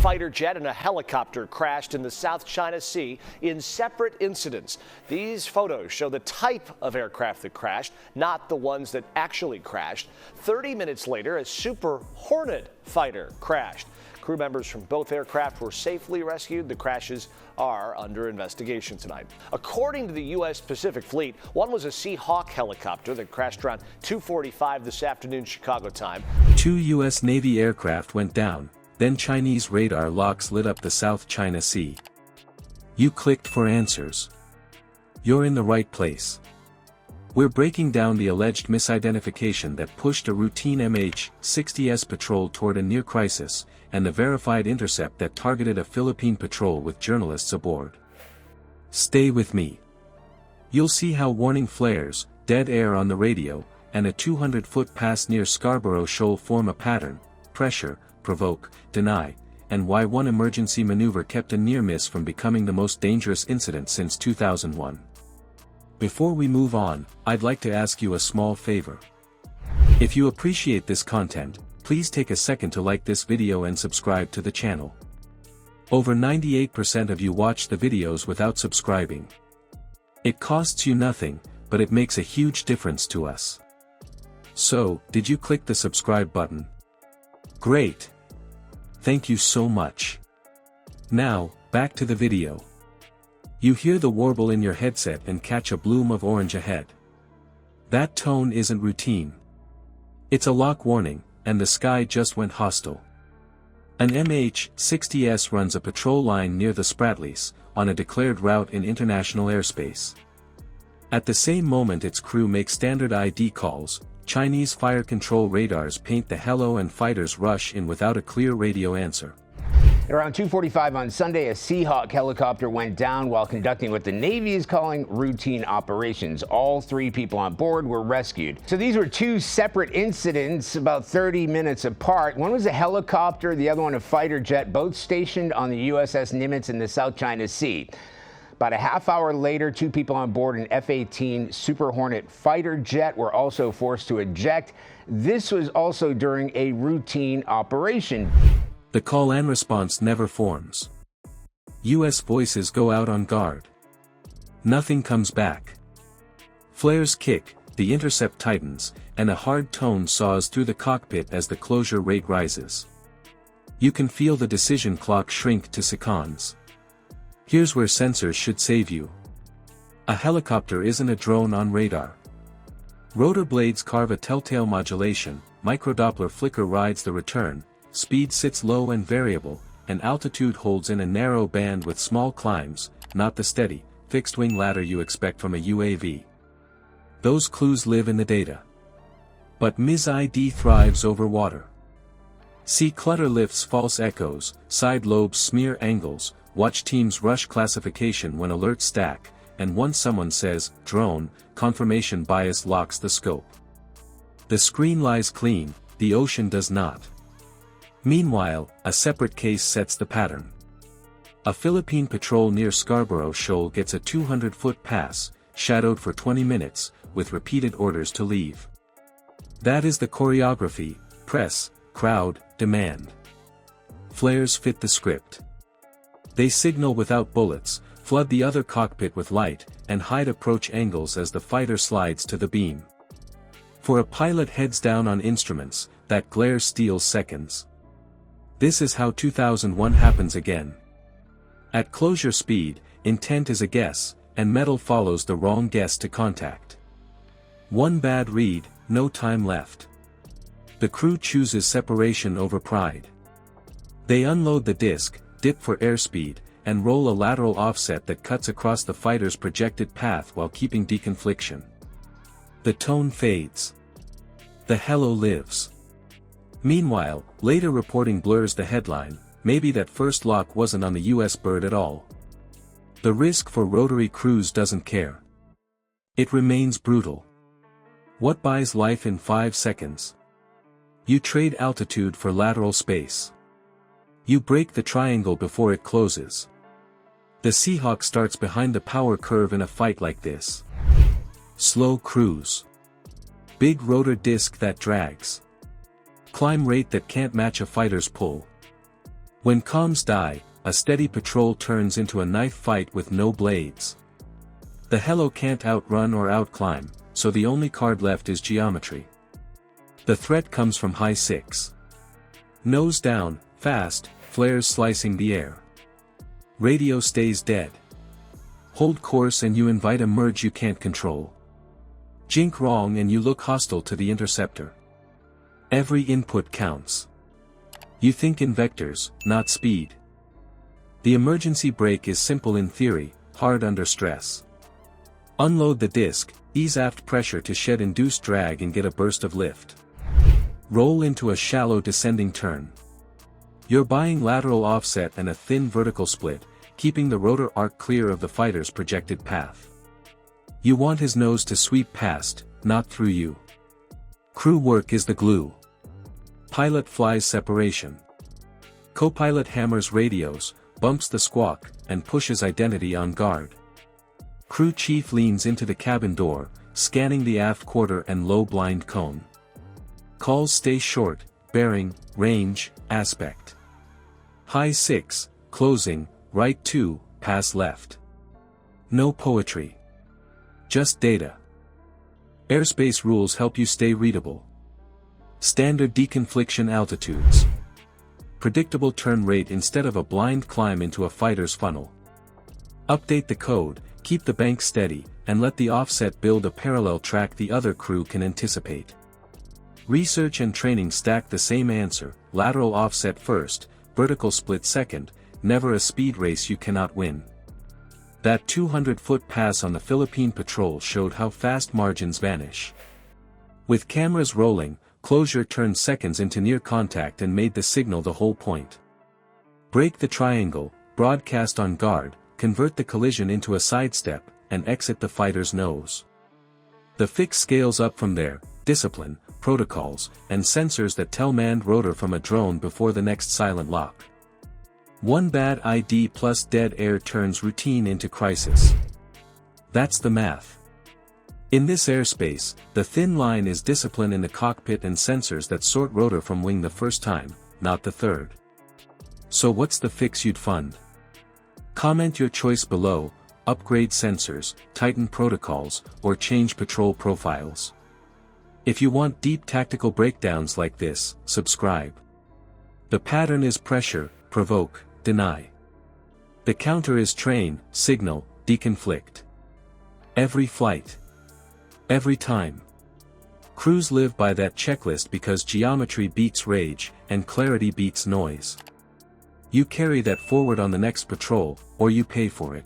fighter jet and a helicopter crashed in the South China Sea in separate incidents. These photos show the type of aircraft that crashed, not the ones that actually crashed. 30 minutes later, a Super Hornet fighter crashed. Crew members from both aircraft were safely rescued. The crashes are under investigation tonight. According to the U.S. Pacific Fleet, one was a Seahawk helicopter that crashed around 2:45 this afternoon Chicago time. 2 U.S. Navy aircraft went down, then Chinese radar locks lit up the South China Sea. You clicked for answers. You're in the right place. We're breaking down the alleged misidentification that pushed a routine MH-60S patrol toward a near crisis, and the verified intercept that targeted a Philippine patrol with journalists aboard. Stay with me. You'll see how warning flares, dead air on the radio, and a 200-foot pass near Scarborough Shoal form a pattern: pressure, provoke, deny, and why one emergency maneuver kept a near miss from becoming the most dangerous incident since 2001. Before we move on, I'd like to ask you a small favor. If you appreciate this content, please take a second to like this video and subscribe to the channel. Over 98% of you watch the videos without subscribing. It costs you nothing, but it makes a huge difference to us. So, did you click the subscribe button? Great! Thank you so much. Now, back to the video. You hear the warble in your headset and catch a bloom of orange ahead. That tone isn't routine. It's a lock warning, and the sky just went hostile. An MH-60S runs a patrol line near the Spratlys, on a declared route in international airspace. At the same moment its crew makes standard ID calls, Chinese fire control radars paint the hello and fighters rush in without a clear radio answer. At around 2:45 on Sunday, a Seahawk helicopter went down while conducting what the Navy is calling routine operations. All 3 people on board were rescued. So these were 2 separate incidents about 30 minutes apart. One was a helicopter, the other one a fighter jet, both stationed on the USS Nimitz in the South China Sea. About a half hour later, 2 people on board an F-18 Super Hornet fighter jet were also forced to eject. This was also during a routine operation. The call and response never forms. U.S. voices go out on guard. Nothing comes back. Flares kick, the intercept tightens, and a hard tone saws through the cockpit as the closure rate rises. You can feel the decision clock shrink to seconds. Here's where sensors should save you. A helicopter isn't a drone on radar. Rotor blades carve a telltale modulation, microdoppler flicker rides the return, speed sits low and variable, and altitude holds in a narrow band with small climbs, not the steady, fixed-wing ladder you expect from a UAV. Those clues live in the data. But MIS-ID thrives over water. See clutter lifts false echoes, side lobes smear angles, watch teams rush classification when alerts stack, and once someone says, drone, confirmation bias locks the scope. The screen lies clean, the ocean does not. Meanwhile, a separate case sets the pattern. A Philippine patrol near Scarborough Shoal gets a 200-foot pass, shadowed for 20 minutes, with repeated orders to leave. That is the choreography: press, crowd, demand. Flares fit the script. They signal without bullets, flood the other cockpit with light, and hide approach angles as the fighter slides to the beam. For a pilot heads down on instruments, that glare steals seconds. This is how 2001 happens again. At closure speed, intent is a guess, and metal follows the wrong guess to contact. One bad read, no time left. The crew chooses separation over pride. They unload the disc, dip for airspeed, and roll a lateral offset that cuts across the fighter's projected path while keeping deconfliction. The tone fades. The hello lives. Meanwhile, later reporting blurs the headline: maybe that first lock wasn't on the US bird at all. The risk for rotary crews doesn't care. It remains brutal. What buys life in 5 seconds? You trade altitude for lateral space. You break the triangle before it closes. The Seahawk starts behind the power curve in a fight like this. Slow cruise. Big rotor disc that drags. Climb rate that can't match a fighter's pull. When comms die, a steady patrol turns into a knife fight with no blades. The Hello can't outrun or outclimb, so the only card left is geometry. The threat comes from High 6. Nose down, fast, flares slicing the air. Radio stays dead. Hold course and you invite a merge you can't control. Jink wrong and you look hostile to the interceptor. Every input counts. You think in vectors, not speed. The emergency brake is simple in theory, hard under stress. Unload the disc, ease aft pressure to shed induced drag and get a burst of lift. Roll into a shallow descending turn. You're buying lateral offset and a thin vertical split, keeping the rotor arc clear of the fighter's projected path. You want his nose to sweep past, not through you. Crew work is the glue. Pilot flies separation. Co-pilot hammers radios, bumps the squawk, and pushes identity on guard. Crew chief leans into the cabin door, scanning the aft quarter and low blind cone. Calls stay short, bearing, range, aspect. High 6, closing, right 2, pass left. No poetry. Just data. Airspace rules help you stay readable. Standard deconfliction altitudes. Predictable turn rate instead of a blind climb into a fighter's funnel. Update the code, keep the bank steady, and let the offset build a parallel track the other crew can anticipate. Research and training stack the same answer, lateral offset first, vertical split second, never a speed race you cannot win. That 200-foot pass on the Philippine patrol showed how fast margins vanish. With cameras rolling, closure turned seconds into near contact and made the signal the whole point. Break the triangle, broadcast on guard, convert the collision into a sidestep, and exit the fighter's nose. The fix scales up from there, discipline, protocols, and sensors that tell manned rotor from a drone before the next silent lock. One bad ID plus dead air turns routine into crisis. That's the math. In this airspace, the thin line is discipline in the cockpit and sensors that sort rotor from wing the first time, not the third. So what's the fix you'd fund? Comment your choice below, upgrade sensors, tighten protocols, or change patrol profiles. If you want deep tactical breakdowns like this, subscribe. The pattern is pressure, provoke, deny. The counter is train, signal, deconflict. Every flight. Every time. Crews live by that checklist because geometry beats rage, and clarity beats noise. You carry that forward on the next patrol, or you pay for it.